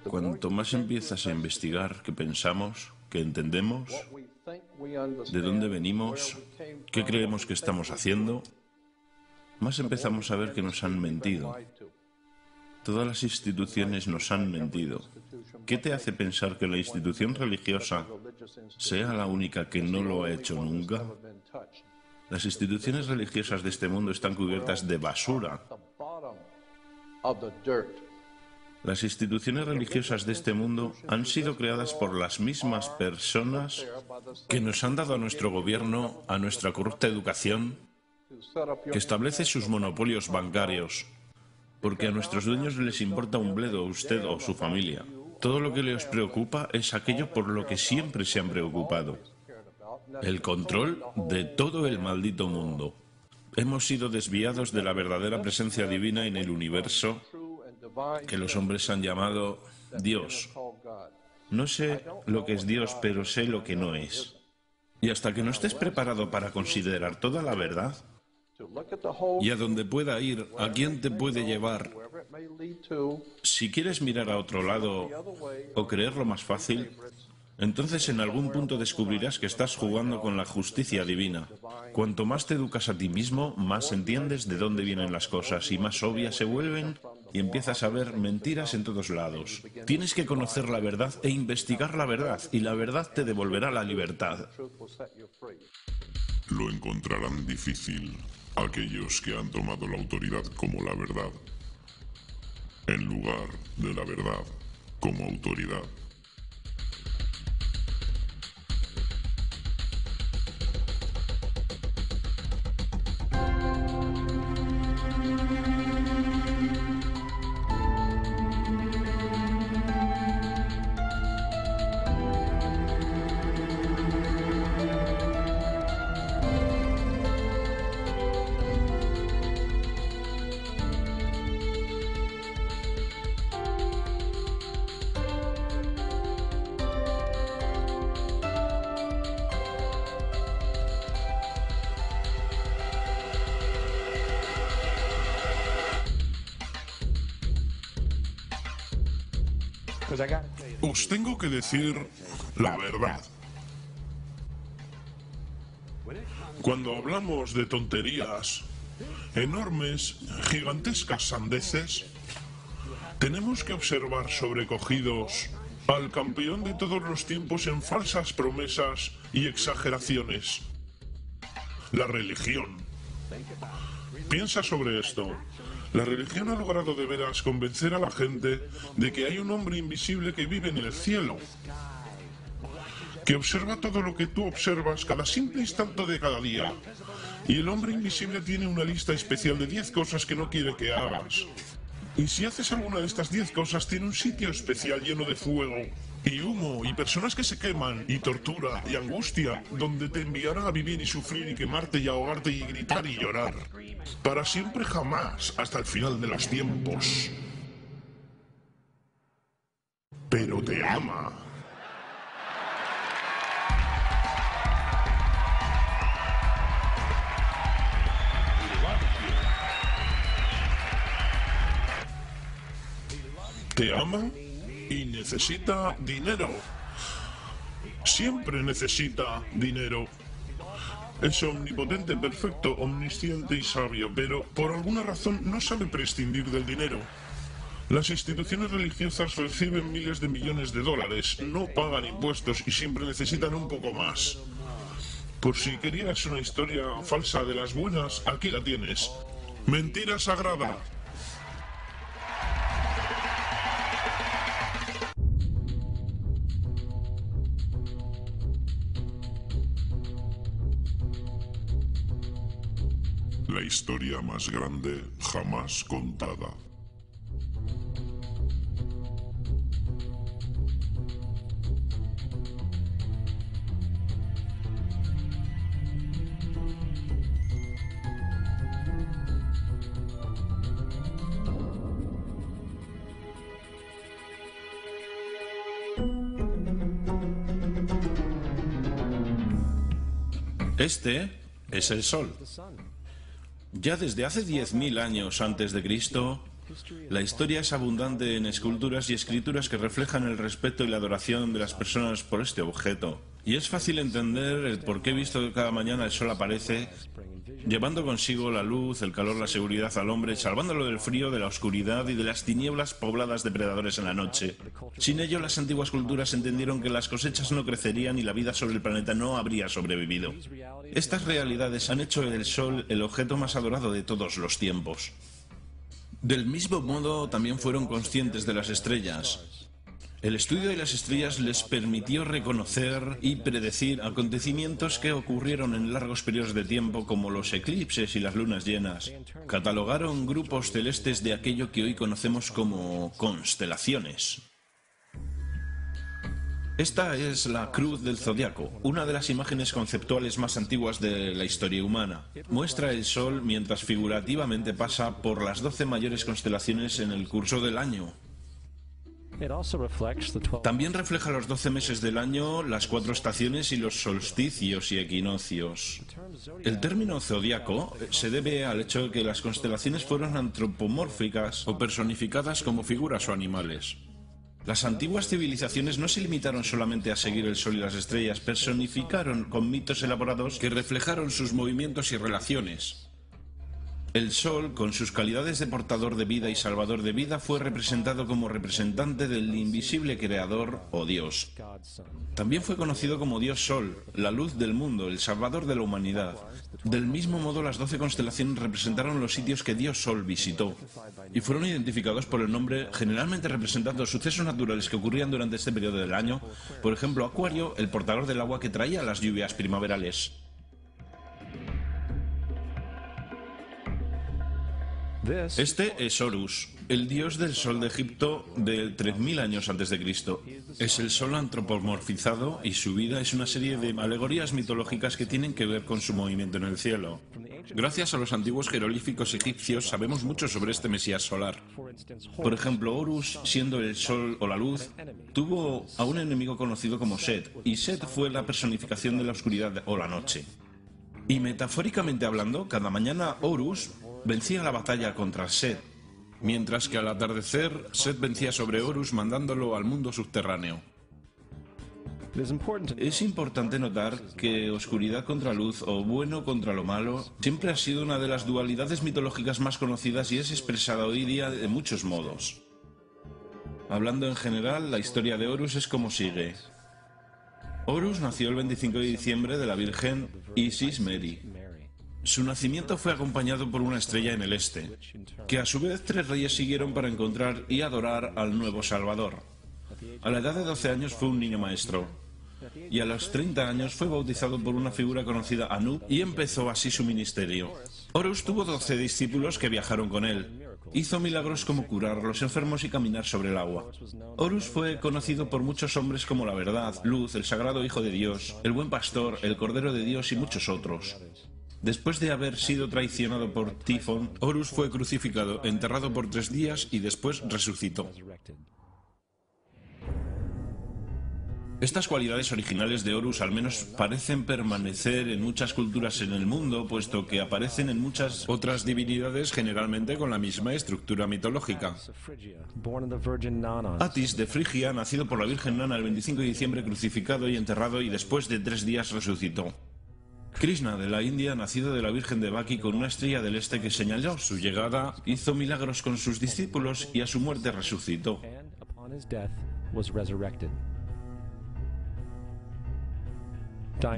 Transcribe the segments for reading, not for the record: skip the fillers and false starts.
Cuanto más empiezas a investigar qué pensamos, qué entendemos, de dónde venimos, qué creemos que estamos haciendo, más empezamos a ver que nos han mentido. Todas las instituciones nos han mentido. ¿Qué te hace pensar que la institución religiosa sea la única que no lo ha hecho nunca? Las instituciones religiosas de este mundo están cubiertas de basura. Las instituciones religiosas de este mundo han sido creadas por las mismas personas que nos han dado a nuestro gobierno, a nuestra corrupta educación, que establece sus monopolios bancarios, porque a nuestros dueños les importa un bledo a usted o su familia. Todo lo que les preocupa es aquello por lo que siempre se han preocupado: el control de todo el maldito mundo. Hemos sido desviados de la verdadera presencia divina en el universo, que los hombres han llamado Dios. No sé lo que es Dios, pero sé lo que no es. Y hasta que no estés preparado para considerar toda la verdad, y a donde pueda ir, a quién te puede llevar, si quieres mirar a otro lado o creerlo más fácil, entonces en algún punto descubrirás que estás jugando con la justicia divina. Cuanto más te educas a ti mismo, más entiendes de dónde vienen las cosas y más obvias se vuelven, y empiezas a ver mentiras en todos lados. Tienes que conocer la verdad e investigar la verdad, y la verdad te devolverá la libertad. Lo encontrarán difícil aquellos que han tomado la autoridad como la verdad, en lugar de la verdad como autoridad. Os tengo que decir la verdad. Cuando hablamos de tonterías, enormes, gigantescas sandeces, tenemos que observar sobrecogidos al campeón de todos los tiempos en falsas promesas y exageraciones: la religión. Piensa sobre esto. La religión ha logrado de veras convencer a la gente de que hay un hombre invisible que vive en el cielo, que observa todo lo que tú observas cada simple instante de cada día. Y el hombre invisible tiene una lista especial de 10 cosas que no quiere que hagas. Y si haces alguna de estas 10 cosas, tiene un sitio especial lleno de fuego y humo y personas que se queman y tortura y angustia, donde te enviará a vivir y sufrir y quemarte y ahogarte y gritar y llorar. Para siempre jamás, hasta el final de los tiempos. Pero te ama. Te ama y necesita dinero. Siempre necesita dinero. Es omnipotente, perfecto, omnisciente y sabio, pero por alguna razón no sabe prescindir del dinero. Las instituciones religiosas reciben miles de millones de dólares, no pagan impuestos y siempre necesitan un poco más. Por si querías una historia falsa de las buenas, aquí la tienes. Mentira sagrada. La historia más grande jamás contada. Este es el Sol. Ya desde hace 10.000 años antes de Cristo, La historia es abundante en esculturas y escrituras que reflejan el respeto y la adoración de las personas por este objeto. Y es fácil entender el por qué, visto que cada mañana el sol aparece, llevando consigo la luz, el calor, la seguridad al hombre, salvándolo del frío, de la oscuridad y de las tinieblas pobladas de predadores en la noche. Sin ello, las antiguas culturas entendieron que las cosechas no crecerían y la vida sobre el planeta no habría sobrevivido. Estas realidades han hecho del sol el objeto más adorado de todos los tiempos. Del mismo modo, también fueron conscientes de las estrellas. El estudio de las estrellas les permitió reconocer y predecir acontecimientos que ocurrieron en largos periodos de tiempo, como los eclipses y las lunas llenas. Catalogaron grupos celestes de aquello que hoy conocemos como constelaciones. Esta es la Cruz del Zodiaco, una de las imágenes conceptuales más antiguas de la historia humana. Muestra el Sol mientras figurativamente pasa por las 12 mayores constelaciones en el curso del año. También refleja los 12 meses del año, las 4 estaciones y los solsticios y equinoccios. El término zodiaco se debe al hecho de que las constelaciones fueron antropomórficas o personificadas como figuras o animales. Las antiguas civilizaciones no se limitaron solamente a seguir el sol y las estrellas, personificaron con mitos elaborados que reflejaron sus movimientos y relaciones. El sol, con sus calidades de portador de vida y salvador de vida, fue representado como representante del invisible creador o Dios. También fue conocido como Dios Sol, la luz del mundo, el salvador de la humanidad. Del mismo modo, las 12 constelaciones representaron los sitios que Dios Sol visitó y fueron identificados por el nombre, generalmente representando sucesos naturales que ocurrían durante este periodo del año. Por ejemplo, Acuario, el portador del agua que traía las lluvias primaverales. Este es Horus, el dios del sol de Egipto de 3000 años antes de Cristo. Es el sol antropomorfizado y su vida es una serie de alegorías mitológicas que tienen que ver con su movimiento en el cielo. Gracias a los antiguos jeroglíficos egipcios sabemos mucho sobre este mesías solar. Por ejemplo, Horus, siendo el sol o la luz, tuvo a un enemigo conocido como Set, y Set fue la personificación de la oscuridad o la noche. Y metafóricamente hablando, cada mañana Horus vencía la batalla contra Set, mientras que al atardecer Set vencía sobre Horus mandándolo al mundo subterráneo. Es importante notar que oscuridad contra luz o bueno contra lo malo siempre ha sido una de las dualidades mitológicas más conocidas y es expresada hoy día de muchos modos. Hablando en general, la historia de Horus es como sigue. Horus nació el 25 de diciembre de la Virgen Isis Meri. Su nacimiento fue acompañado por una estrella en el este, que a su vez 3 reyes siguieron para encontrar y adorar al nuevo Salvador. A la edad de 12 años fue un niño maestro, y a los 30 años fue bautizado por una figura conocida Anub y empezó así su ministerio. Horus tuvo 12 discípulos que viajaron con él. Hizo milagros como curar a los enfermos y caminar sobre el agua. Horus fue conocido por muchos hombres como la Verdad, Luz, el Sagrado Hijo de Dios, el Buen Pastor, el Cordero de Dios y muchos otros. Después de haber sido traicionado por Tifón, Horus fue crucificado, enterrado por 3 días y después resucitó. Estas cualidades originales de Horus al menos parecen permanecer en muchas culturas en el mundo, puesto que aparecen en muchas otras divinidades generalmente con la misma estructura mitológica. Atis de Frigia, nacido por la Virgen Nana el 25 de diciembre, crucificado y enterrado y después de 3 días resucitó. Krishna de la India, nacido de la Virgen de Baki con una estrella del este que señaló su llegada, hizo milagros con sus discípulos y a su muerte resucitó.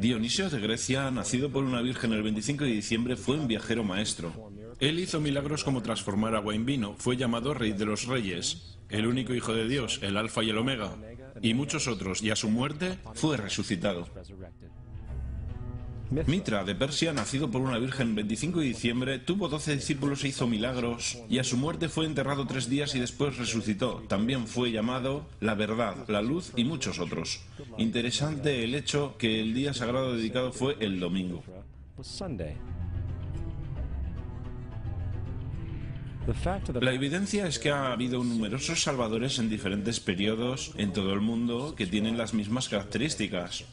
Dionisio de Grecia, nacido por una virgen el 25 de diciembre, fue un viajero maestro. Él hizo milagros como transformar agua en vino, fue llamado Rey de los Reyes, el único Hijo de Dios, el Alfa y el Omega, y muchos otros, y a su muerte fue resucitado. Mitra de Persia, nacido por una virgen el 25 de diciembre, tuvo 12 discípulos e hizo milagros, y a su muerte fue enterrado 3 días y después resucitó. También fue llamado la Verdad, la Luz y muchos otros. Interesante el hecho que el día sagrado dedicado fue el domingo. La evidencia es que ha habido numerosos salvadores en diferentes periodos en todo el mundo que tienen las mismas características.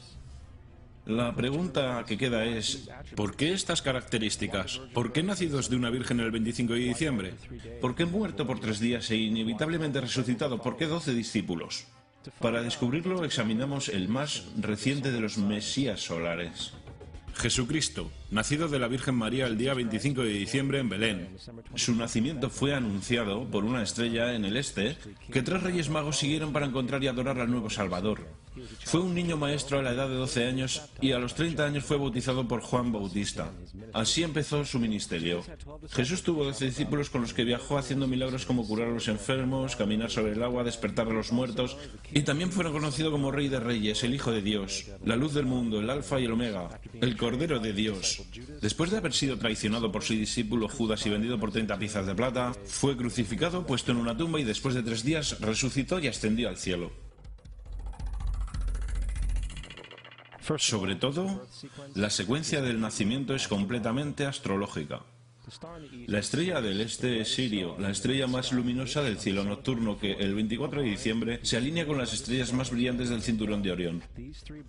La pregunta que queda es, ¿por qué estas características? ¿Por qué nacidos de una virgen el 25 de diciembre? ¿Por qué muerto por 3 días e inevitablemente resucitado? ¿Por qué 12 discípulos? Para descubrirlo examinamos el más reciente de los mesías solares. Jesucristo, nacido de la Virgen María el día 25 de diciembre en Belén. Su nacimiento fue anunciado por una estrella en el este que 3 reyes magos siguieron para encontrar y adorar al nuevo Salvador. Fue un niño maestro a la edad de 12 años y a los 30 años fue bautizado por Juan Bautista. Así empezó su ministerio. Jesús tuvo 12 discípulos con los que viajó haciendo milagros como curar a los enfermos, caminar sobre el agua, despertar a los muertos, y también fueron conocido como Rey de Reyes, el Hijo de Dios, la luz del mundo, el Alfa y el Omega, el Cordero de Dios. Después de haber sido traicionado por su discípulo Judas y vendido por 30 piezas de plata, fue crucificado, puesto en una tumba y después de 3 días resucitó y ascendió al cielo. Sobre todo, la secuencia del nacimiento es completamente astrológica. La estrella del este es Sirio, la estrella más luminosa del cielo nocturno que el 24 de diciembre se alinea con las estrellas más brillantes del cinturón de Orión.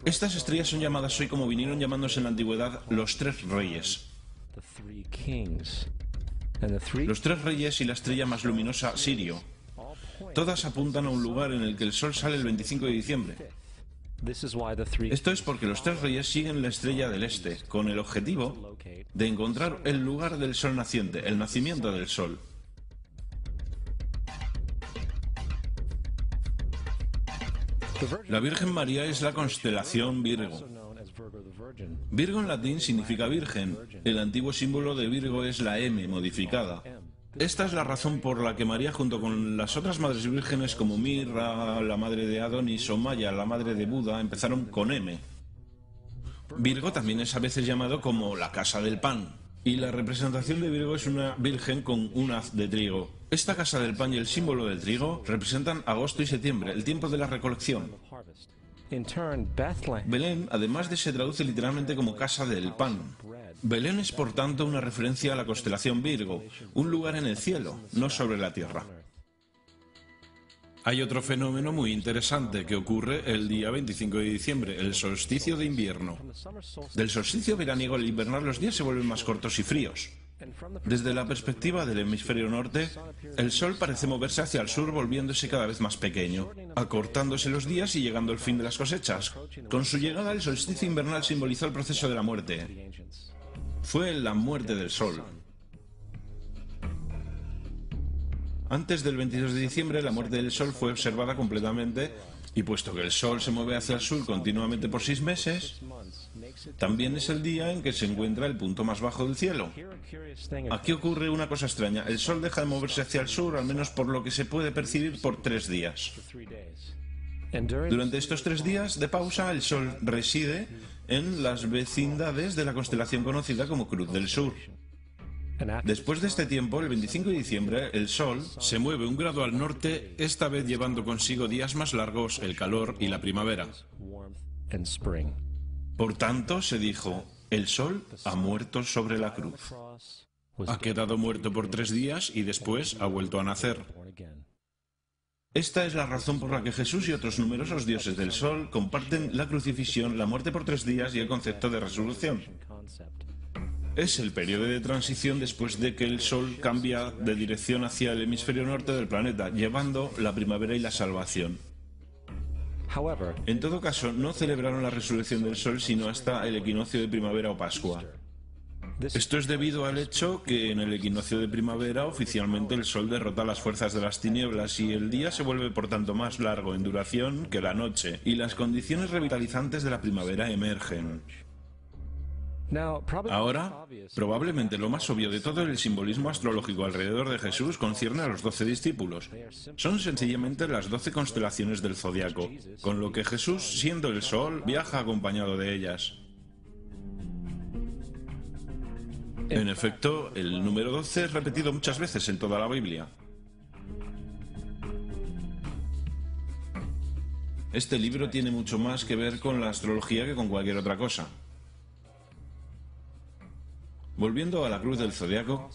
Estas estrellas son llamadas hoy, como vinieron llamándose en la antigüedad, los 3 reyes. Los 3 reyes y la estrella más luminosa, Sirio. Todas apuntan a un lugar en el que el sol sale el 25 de diciembre. Esto es porque los 3 reyes siguen la estrella del este, con el objetivo de encontrar el lugar del sol naciente, el nacimiento del sol. La Virgen María es la constelación Virgo. Virgo en latín significa virgen. El antiguo símbolo de Virgo es la M modificada. Esta es la razón por la que María, junto con las otras madres vírgenes como Mirra, la madre de Adonis, o Maya, la madre de Buda, empezaron con M. Virgo también es a veces llamado como la casa del pan. Y la representación de Virgo es una virgen con un haz de trigo. Esta casa del pan y el símbolo del trigo representan agosto y septiembre, el tiempo de la recolección. Belén, además se traduce literalmente como casa del pan. Belén es por tanto una referencia a la constelación Virgo, un lugar en el cielo, no sobre la tierra. Hay otro fenómeno muy interesante que ocurre el día 25 de diciembre, el solsticio de invierno. Del solsticio veraniego al invernar los días se vuelven más cortos y fríos. Desde la perspectiva del hemisferio norte, el sol parece moverse hacia el sur volviéndose cada vez más pequeño, acortándose los días y llegando el fin de las cosechas. Con su llegada el solsticio invernal simbolizó el proceso de la muerte. Fue la muerte del sol. Antes del 22 de diciembre la muerte del sol fue observada completamente y puesto que el sol se mueve hacia el sur continuamente por 6 meses, también es el día en que se encuentra el punto más bajo del cielo. Aquí ocurre una cosa extraña. El sol deja de moverse hacia el sur, al menos por lo que se puede percibir, por 3 días. Durante estos 3 días de pausa, el sol reside en las vecindades de la constelación conocida como Cruz del Sur. Después de este tiempo, el 25 de diciembre, el sol se mueve 1 grado al norte, esta vez llevando consigo días más largos, el calor y la primavera. Por tanto, se dijo, el sol ha muerto sobre la cruz. Ha quedado muerto por 3 días y después ha vuelto a nacer. Esta es la razón por la que Jesús y otros numerosos dioses del sol comparten la crucifixión, la muerte por 3 días y el concepto de resurrección. Es el periodo de transición después de que el sol cambia de dirección hacia el hemisferio norte del planeta, llevando la primavera y la salvación. En todo caso, no celebraron la resurrección del sol sino hasta el equinoccio de primavera o Pascua. Esto es debido al hecho que en el equinoccio de primavera oficialmente el sol derrota las fuerzas de las tinieblas y el día se vuelve por tanto más largo en duración que la noche, y las condiciones revitalizantes de la primavera emergen. Ahora, probablemente lo más obvio de todo el simbolismo astrológico alrededor de Jesús concierne a los 12 discípulos. Son sencillamente las 12 constelaciones del zodiaco, con lo que Jesús, siendo el sol, viaja acompañado de ellas. En efecto, el número 12 es repetido muchas veces en toda la Biblia. Este libro tiene mucho más que ver con la astrología que con cualquier otra cosa. Volviendo a la cruz del zodiaco,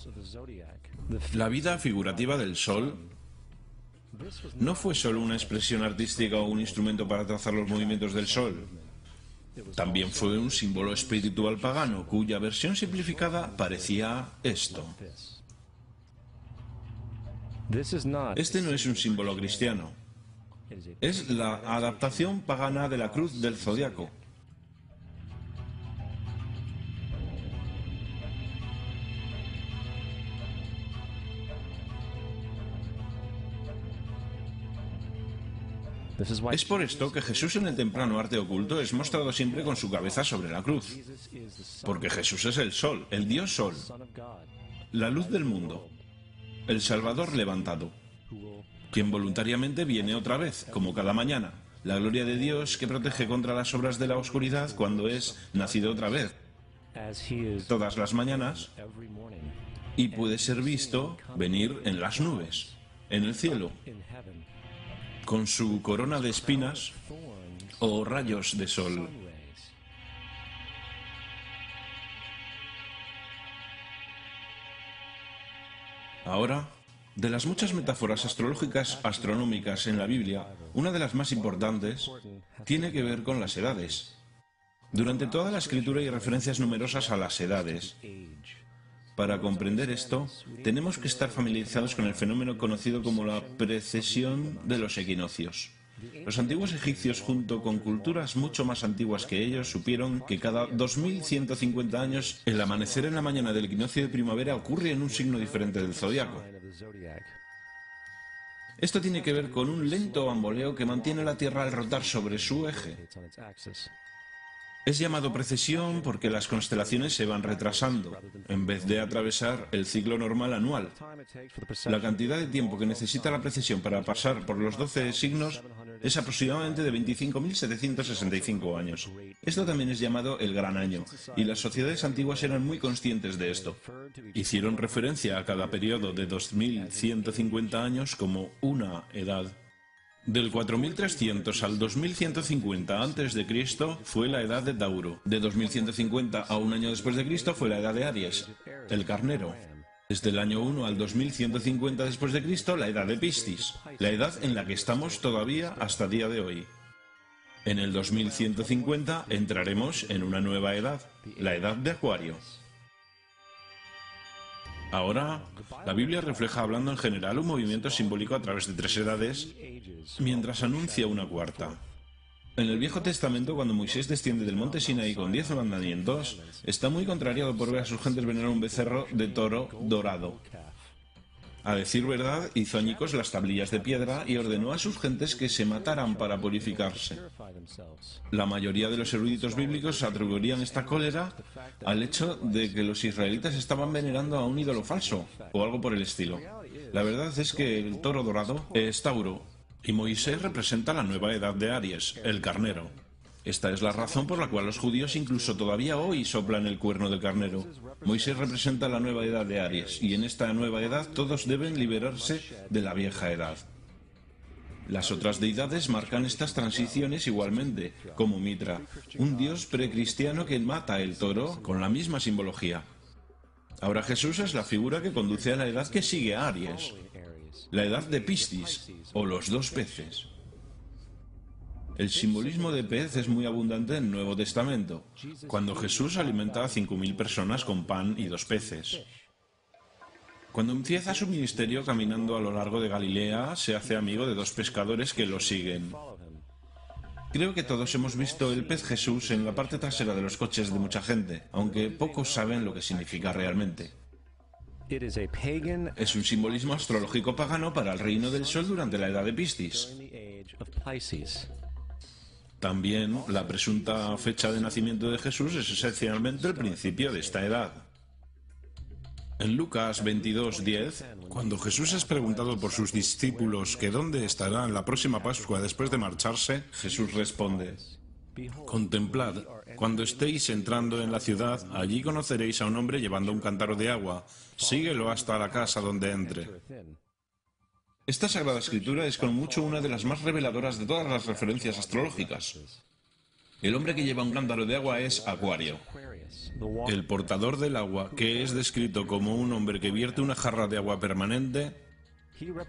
la vida figurativa del sol no fue solo una expresión artística o un instrumento para trazar los movimientos del sol. También fue un símbolo espiritual pagano, cuya versión simplificada parecía esto. Este no es un símbolo cristiano. Es la adaptación pagana de la cruz del zodiaco. Es por esto que Jesús en el temprano arte oculto es mostrado siempre con su cabeza sobre la cruz. Porque Jesús es el sol, el Dios Sol, la luz del mundo, el Salvador levantado, quien voluntariamente viene otra vez, como cada mañana, la gloria de Dios que protege contra las obras de la oscuridad cuando es nacido otra vez, todas las mañanas, y puede ser visto venir en las nubes, en el cielo, con su corona de espinas o rayos de sol. Ahora, de las muchas metáforas astrológicas astronómicas en la Biblia, una de las más importantes tiene que ver con las edades. Durante toda la escritura hay referencias numerosas a las edades. Para comprender esto, tenemos que estar familiarizados con el fenómeno conocido como la precesión de los equinoccios. Los antiguos egipcios, junto con culturas mucho más antiguas que ellos, supieron que cada 2150 años el amanecer en la mañana del equinoccio de primavera ocurre en un signo diferente del zodiaco. Esto tiene que ver con un lento bamboleo que mantiene la Tierra al rotar sobre su eje. Es llamado precesión porque las constelaciones se van retrasando, en vez de atravesar el ciclo normal anual. La cantidad de tiempo que necesita la precesión para pasar por los 12 signos es aproximadamente de 25.765 años. Esto también es llamado el Gran Año, y las sociedades antiguas eran muy conscientes de esto. Hicieron referencia a cada periodo de 2150 años como una edad. Del 4300 al 2150 a.C. fue la edad de Tauro. De 2150 a un año después de Cristo fue la edad de Aries, el carnero. Desde el año 1 al 2150 después de Cristo, la edad de Piscis, la edad en la que estamos todavía hasta día de hoy. En el 2150 entraremos en una nueva edad, la edad de Acuario. Ahora, la Biblia refleja, hablando en general, un movimiento simbólico a través de 3 edades, mientras anuncia una cuarta. En el Viejo Testamento, cuando Moisés desciende del monte Sinaí con 10 mandamientos, está muy contrariado por ver a sus gentes venerar un becerro de toro dorado. A decir verdad, hizo añicos las tablillas de piedra y ordenó a sus gentes que se mataran para purificarse. La mayoría de los eruditos bíblicos atribuirían esta cólera al hecho de que los israelitas estaban venerando a un ídolo falso, o algo por el estilo. La verdad es que el toro dorado es Tauro, y Moisés representa la nueva edad de Aries, el carnero. Esta es la razón por la cual los judíos incluso todavía hoy soplan el cuerno del carnero. Moisés representa la nueva edad de Aries, y en esta nueva edad todos deben liberarse de la vieja edad. Las otras deidades marcan estas transiciones igualmente, como Mitra, un dios precristiano que mata el toro con la misma simbología. Ahora Jesús es la figura que conduce a la edad que sigue a Aries, la edad de Piscis, o los 2 peces. El simbolismo de pez es muy abundante en el Nuevo Testamento, cuando Jesús alimenta a 5.000 personas con pan y 2 peces. Cuando empieza su ministerio caminando a lo largo de Galilea, se hace amigo de 2 pescadores que lo siguen. Creo que todos hemos visto el pez Jesús en la parte trasera de los coches de mucha gente, aunque pocos saben lo que significa realmente. Es un simbolismo astrológico pagano para el reino del sol durante la edad de Piscis. También la presunta fecha de nacimiento de Jesús es esencialmente el principio de esta edad. En Lucas 22:10, cuando Jesús es preguntado por sus discípulos que dónde estará en la próxima Pascua después de marcharse, Jesús responde: «Contemplad, cuando estéis entrando en la ciudad, allí conoceréis a un hombre llevando un cántaro de agua. Síguelo hasta la casa donde entre». Esta Sagrada Escritura es con mucho una de las más reveladoras de todas las referencias astrológicas. El hombre que lleva un cántaro de agua es Acuario. El portador del agua, que es descrito como un hombre que vierte una jarra de agua permanente,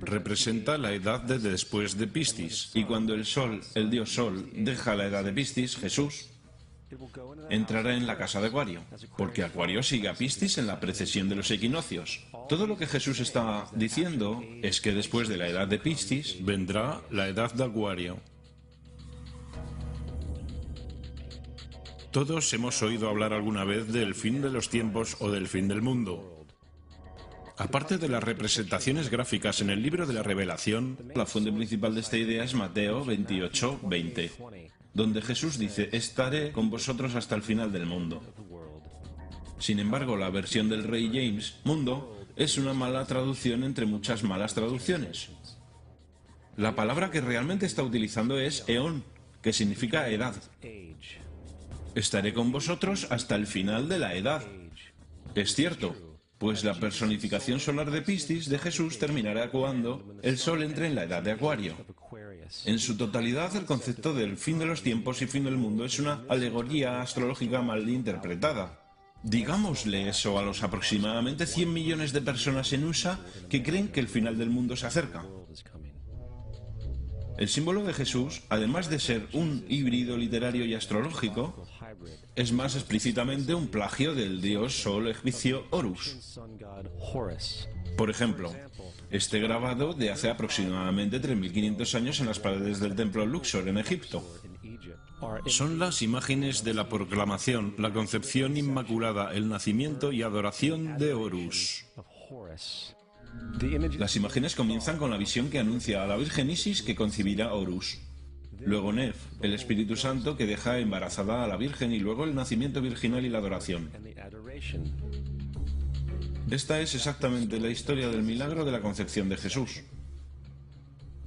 representa la edad de después de Piscis. Y cuando el sol, el dios Sol, deja la edad de Piscis, Jesús, entrará en la casa de Acuario, porque Acuario sigue a Piscis en la precesión de los equinoccios. Todo lo que Jesús está diciendo es que después de la edad de Piscis vendrá la edad de Acuario. Todos hemos oído hablar alguna vez del fin de los tiempos o del fin del mundo. Aparte de las representaciones gráficas en el libro de la Revelación, la fuente principal de esta idea es Mateo 28:20, donde Jesús dice: estaré con vosotros hasta el final del mundo. Sin embargo, la versión del Rey James, mundo, es una mala traducción entre muchas malas traducciones. La palabra que realmente está utilizando es eón, que significa edad. Estaré con vosotros hasta el final de la edad. Es cierto, pues la personificación solar de Piscis de Jesús terminará cuando el Sol entre en la edad de Acuario. En su totalidad, el concepto del fin de los tiempos y fin del mundo es una alegoría astrológica mal interpretada. Digámosle eso a los aproximadamente 100 millones de personas en USA que creen que el final del mundo se acerca. El símbolo de Jesús, además de ser un híbrido literario y astrológico, es más explícitamente un plagio del dios Sol egipcio Horus. Por ejemplo, este grabado de hace aproximadamente 3.500 años en las paredes del templo Luxor en Egipto. Son las imágenes de la proclamación, la concepción inmaculada, el nacimiento y adoración de Horus. Las imágenes comienzan con la visión que anuncia a la Virgen Isis que concebirá Horus. Luego Nef, el Espíritu Santo que deja embarazada a la Virgen, y luego el nacimiento virginal y la adoración. Esta es exactamente la historia del milagro de la concepción de Jesús.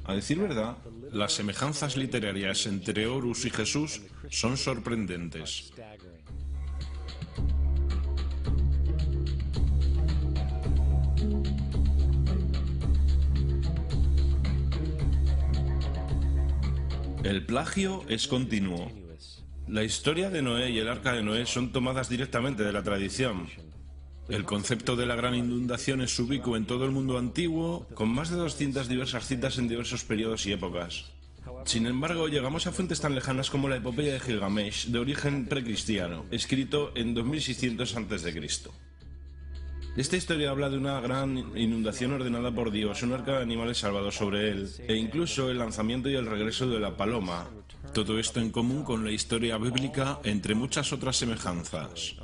A decir verdad, las semejanzas literarias entre Horus y Jesús son sorprendentes. El plagio es continuo. La historia de Noé y el arca de Noé son tomadas directamente de la tradición. El concepto de la gran inundación es ubicuo en todo el mundo antiguo, con más de 200 diversas citas en diversos periodos y épocas. Sin embargo, llegamos a fuentes tan lejanas como la epopeya de Gilgamesh, de origen precristiano, escrito en 2600 a.C. Esta historia habla de una gran inundación ordenada por Dios, un arca de animales salvados sobre él, e incluso el lanzamiento y el regreso de la paloma. Todo esto en común con la historia bíblica, entre muchas otras semejanzas.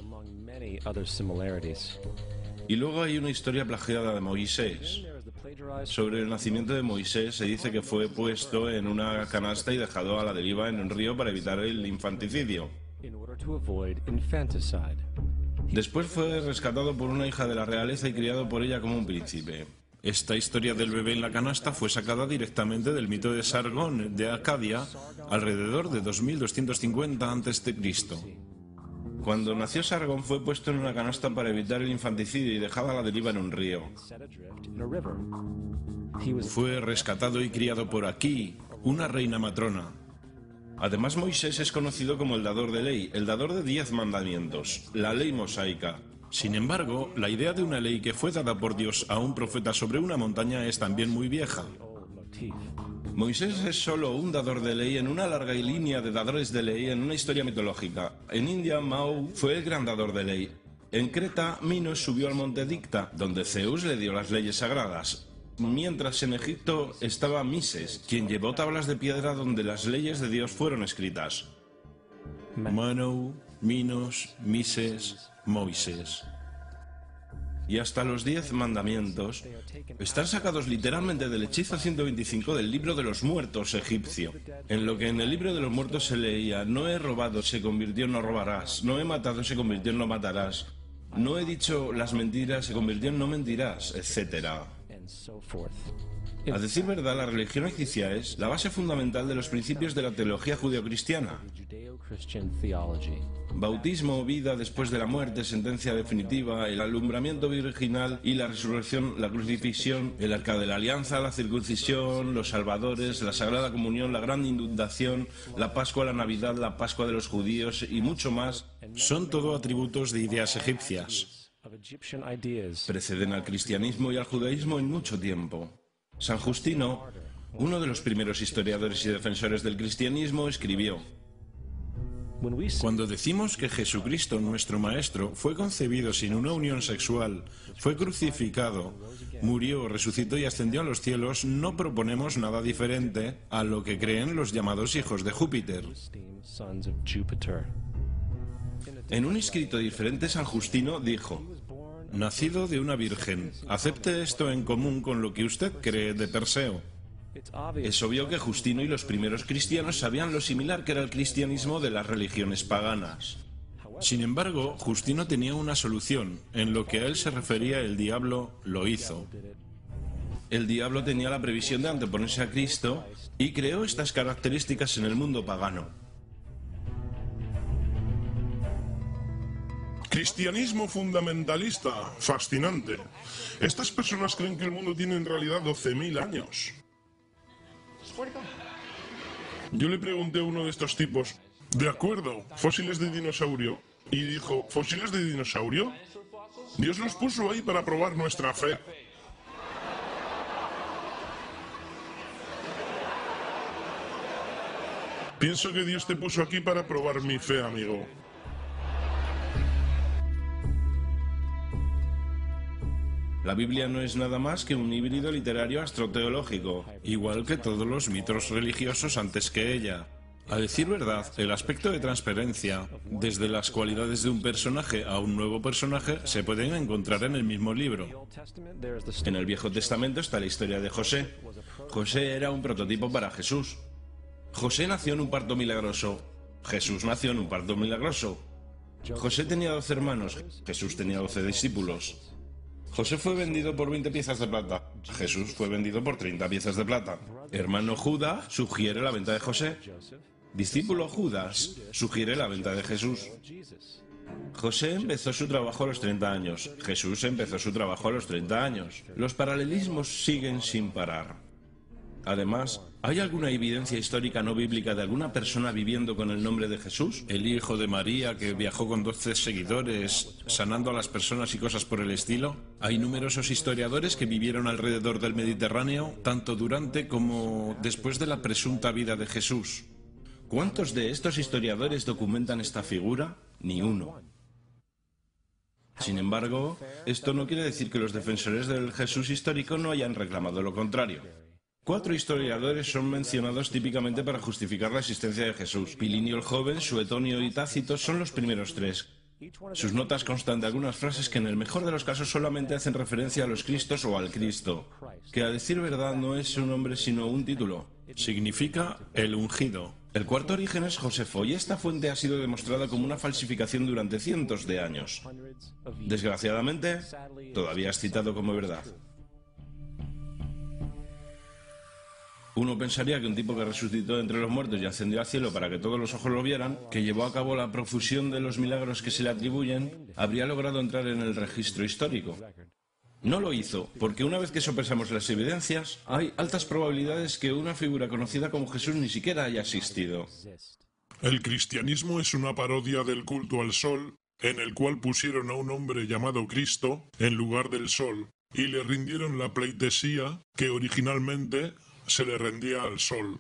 Y luego hay una historia plagiada de Moisés. Sobre el nacimiento de Moisés se dice que fue puesto en una canasta y dejado a la deriva en un río para evitar el infanticidio. Después fue rescatado por una hija de la realeza y criado por ella como un príncipe. Esta historia del bebé en la canasta fue sacada directamente del mito de Sargón de Acadia alrededor de 2250 a.C. Cuando nació Sargón fue puesto en una canasta para evitar el infanticidio y dejado a la deriva en un río. Fue rescatado y criado por Aquí, una reina matrona. Además, Moisés es conocido como el dador de ley, el dador de 10 mandamientos, la ley mosaica. Sin embargo, la idea de una ley que fue dada por Dios a un profeta sobre una montaña es también muy vieja. Moisés es solo un dador de ley en una larga línea de dadores de ley en una historia mitológica. En India, Mao fue el gran dador de ley. En Creta, Minos subió al monte Dicta, donde Zeus le dio las leyes sagradas. Mientras en Egipto estaba Mises, quien llevó tablas de piedra donde las leyes de Dios fueron escritas. Manu, Minos, Mises, Moisés. Y hasta los 10 mandamientos están sacados literalmente del hechizo 125 del libro de los muertos egipcio. En lo que en el libro de los muertos se leía: no he robado, se convirtió en no robarás; no he matado, se convirtió en no matarás; no he dicho las mentiras, se convirtió en no mentirás, etc. A decir verdad, la religión egipcia es la base fundamental de los principios de la teología judeocristiana. Bautismo, vida después de la muerte, sentencia definitiva, el alumbramiento virginal y la resurrección, la crucifixión, el arca de la alianza, la circuncisión, los salvadores, la sagrada comunión, la gran inundación, la Pascua, la Navidad, la Pascua de los judíos y mucho más, son todo atributos de ideas egipcias. Preceden al cristianismo y al judaísmo en mucho tiempo. San Justino, uno de los primeros historiadores y defensores del cristianismo, escribió: Cuando decimos que Jesucristo, nuestro Maestro, fue concebido sin una unión sexual, fue crucificado, murió, resucitó y ascendió a los cielos, no proponemos nada diferente a lo que creen los llamados hijos de Júpiter. En un escrito diferente, San Justino dijo: nacido de una virgen, acepte esto en común con lo que usted cree de Perseo. Es obvio que Justino y los primeros cristianos sabían lo similar que era el cristianismo de las religiones paganas. Sin embargo, Justino tenía una solución. En lo que a él se refería, el diablo lo hizo. El diablo tenía la previsión de anteponerse a Cristo y creó estas características en el mundo pagano. Cristianismo fundamentalista, fascinante. Estas personas creen que el mundo tiene en realidad 12.000 años. Yo le pregunté a uno de estos tipos, de acuerdo, fósiles de dinosaurio. Y dijo, ¿fósiles de dinosaurio? Dios los puso ahí para probar nuestra fe. Pienso que Dios te puso aquí para probar mi fe, amigo. La Biblia no es nada más que un híbrido literario astroteológico, igual que todos los mitos religiosos antes que ella. A decir verdad, el aspecto de transferencia, desde las cualidades de un personaje a un nuevo personaje, se pueden encontrar en el mismo libro. En el Viejo Testamento está la historia de José. José era un prototipo para Jesús. José nació en un parto milagroso. Jesús nació en un parto milagroso. José tenía 12 hermanos. Jesús tenía 12 discípulos. José fue vendido por 20 piezas de plata. Jesús fue vendido por 30 piezas de plata. Hermano Judas sugiere la venta de José. Discípulo Judas sugiere la venta de Jesús. José empezó su trabajo a los 30 años. Jesús empezó su trabajo a los 30 años. Los paralelismos siguen sin parar. Además, ¿hay alguna evidencia histórica no bíblica de alguna persona viviendo con el nombre de Jesús? El hijo de María que viajó con 12 seguidores, sanando a las personas y cosas por el estilo. Hay numerosos historiadores que vivieron alrededor del Mediterráneo, tanto durante como después de la presunta vida de Jesús. ¿Cuántos de estos historiadores documentan esta figura? Ni uno. Sin embargo, esto no quiere decir que los defensores del Jesús histórico no hayan reclamado lo contrario. 4 historiadores son mencionados típicamente para justificar la existencia de Jesús. Pilinio el Joven, Suetonio y Tácito son los primeros 3. Sus notas constan de algunas frases que en el mejor de los casos solamente hacen referencia a los Cristos o al Cristo, que a decir verdad no es un nombre sino un título. Significa el ungido. El cuarto origen es Josefo y esta fuente ha sido demostrada como una falsificación durante cientos de años. Desgraciadamente, todavía es citado como verdad. Uno pensaría que un tipo que resucitó entre los muertos y ascendió al cielo para que todos los ojos lo vieran, que llevó a cabo la profusión de los milagros que se le atribuyen, habría logrado entrar en el registro histórico. No lo hizo, porque una vez que sopesamos las evidencias, hay altas probabilidades que una figura conocida como Jesús ni siquiera haya existido. El cristianismo es una parodia del culto al sol, en el cual pusieron a un hombre llamado Cristo en lugar del sol, y le rindieron la pleitesía que originalmente se le rendía al sol.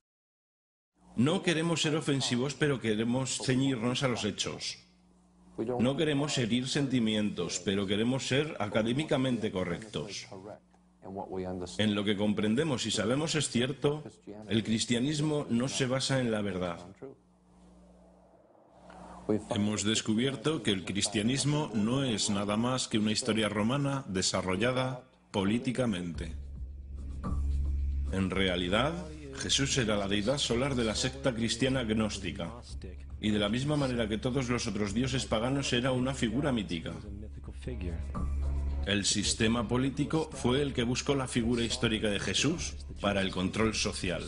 No queremos ser ofensivos, pero queremos ceñirnos a los hechos. No queremos herir sentimientos, pero queremos ser académicamente correctos. En lo que comprendemos y sabemos es cierto, el cristianismo no se basa en la verdad. Hemos descubierto que el cristianismo no es nada más que una historia romana desarrollada políticamente. En realidad, Jesús era la deidad solar de la secta cristiana gnóstica, y de la misma manera que todos los otros dioses paganos era una figura mítica. El sistema político fue el que buscó la figura histórica de Jesús para el control social.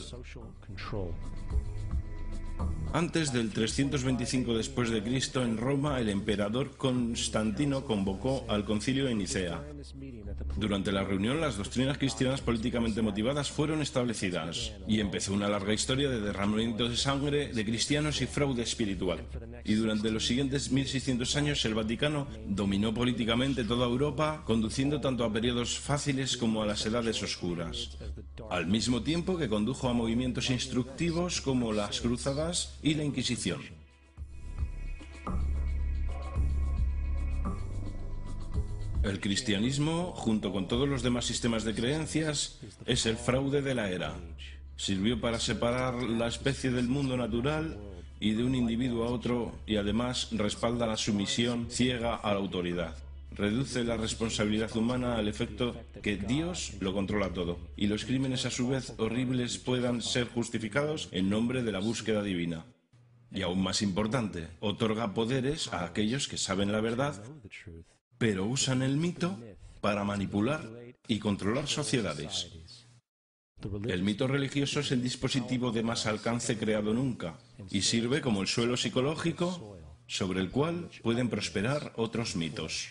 Antes del 325 después de Cristo, en Roma, el emperador Constantino convocó al concilio de Nicea. Durante la reunión, las doctrinas cristianas políticamente motivadas fueron establecidas, y empezó una larga historia de derramamiento de sangre de cristianos y fraude espiritual. Y durante los siguientes 1600 años, el Vaticano dominó políticamente toda Europa, conduciendo tanto a periodos fáciles como a las edades oscuras, al mismo tiempo que condujo a movimientos instructivos como las cruzadas y la Inquisición. El cristianismo, junto con todos los demás sistemas de creencias, es el fraude de la era. Sirvió para separar la especie del mundo natural y de un individuo a otro, y además respalda la sumisión ciega a la autoridad. Reduce la responsabilidad humana al efecto que Dios lo controla todo, y los crímenes a su vez horribles puedan ser justificados en nombre de la búsqueda divina. Y aún más importante, otorga poderes a aquellos que saben la verdad, pero usan el mito para manipular y controlar sociedades. El mito religioso es el dispositivo de más alcance creado nunca y sirve como el suelo psicológico sobre el cual pueden prosperar otros mitos.